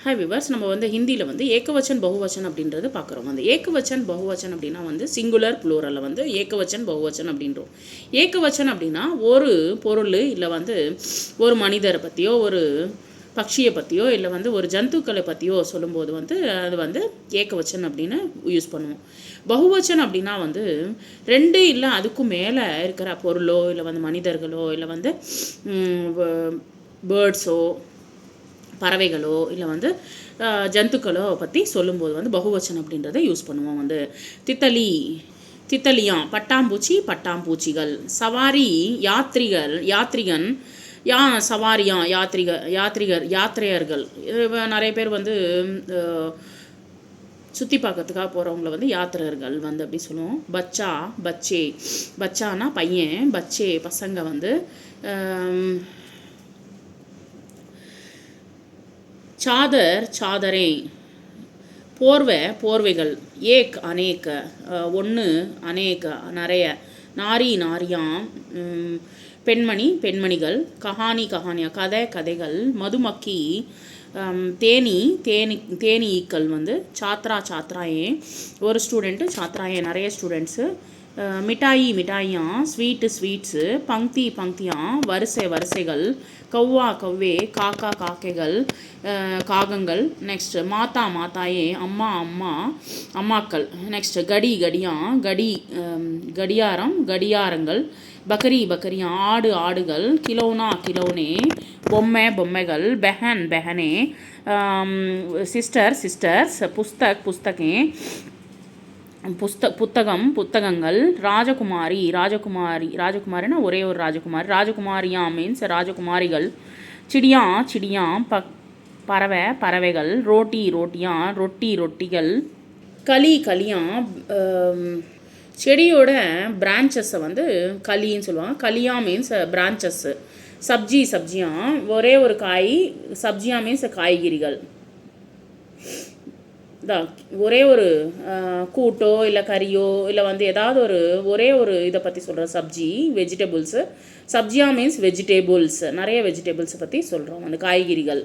Hi viewers, நம்ம வந்து ஹிந்தியில் வந்து ஏகவச்சன் பகுவச்சன் அப்படின்றது பார்க்குறோம். அந்த ஏகவச்சன் பகுவச்சன் அப்படின்னா வந்து சிங்குலர் ப்ளூரலில் வந்து ஏகவச்சன் பகுவச்சன் அப்படின்றோம். ஏகவச்சன் அப்படின்னா ஒரு பொருள் இல்லை வந்து ஒரு மனிதரை பற்றியோ ஒரு பட்சியை பற்றியோ இல்லை வந்து ஒரு ஜந்துக்களை பற்றியோ சொல்லும்போது வந்து அது வந்து ஏகவச்சன் அப்படின்னு யூஸ் பண்ணுவோம். பகுவச்சன் அப்படின்னா வந்து ரெண்டு இல்லை அதுக்கும் மேலே இருக்கிற பொருளோ இல்லை வந்து மனிதர்களோ இல்லை வந்து பேர்ட்ஸோ பறவைகளோ இல்லை வந்து ஜந்துக்களோ பற்றி சொல்லும்போது வந்து பகுவச்சன் அப்படின்றத யூஸ் பண்ணுவோம். வந்து தித்தலியாம் பட்டாம்பூச்சிகள், சவாரி யாத்ரிகன் சவாரியாம் யாத்ரையர்கள். நிறைய பேர் வந்து சுற்றி பார்க்கறதுக்காக போகிறவங்கள வந்து யாத்திரர்கள் வந்து அப்படி சொல்லுவோம். பச்சானா பையன், பசங்க வந்து சாதரே போர்வைகள், அநேக ஒன்று அநேக நிறைய, நாரியாம் பெண்மணிகள், கஹானியா கதைகள், மதுமக்கி தேனீக்கள் வந்து சாத்ராயே ஒரு ஸ்டூடெண்ட்டு, சாத்ராயே நிறைய ஸ்டூடெண்ட்ஸு, மிட்டாயாம் ஸ்வீட்ஸு, பங்கியாம் வரிசைகள், கவ்வே காக்கைகள் காகங்கள். நெக்ஸ்ட் மாதாயே அம்மாக்கள். நெக்ஸ்ட் கடியாம் கடியாரங்கள், பக்கரியாம் ஆடுகள், கிலோனே பொம்மைகள், பெஹனே சிஸ்டர்ஸ், புஸ்தகே புத்தகங்கள், ராஜகுமாரினா ஒரே ஒரு ராஜகுமாரியா மீன்ஸ் ராஜகுமாரிகள், சிடியாம் பறவைகள், ரொட்டிகள், கலியாம் செடியோட பிரான்ச்சஸை வந்து கலின்னு சொல்லுவாங்க. Kalia means branches. சப்ஜியாம் ஒரே ஒரு காய், சப்ஜியா மீன்ஸ் காய்கறிகள். ஒரே ஒரு கூட்டோ இல்லை கறியோ இல்லை வந்து ஏதாவது ஒரே ஒரு இதை பற்றி சொல்கிற சப்ஜி வெஜிடபிள்ஸு. சப்ஜியா மீன்ஸ் வெஜிடேபிள்ஸ், நிறைய வெஜிடபிள்ஸை பற்றி சொல்கிறோம், அந்த காய்கறிகள்.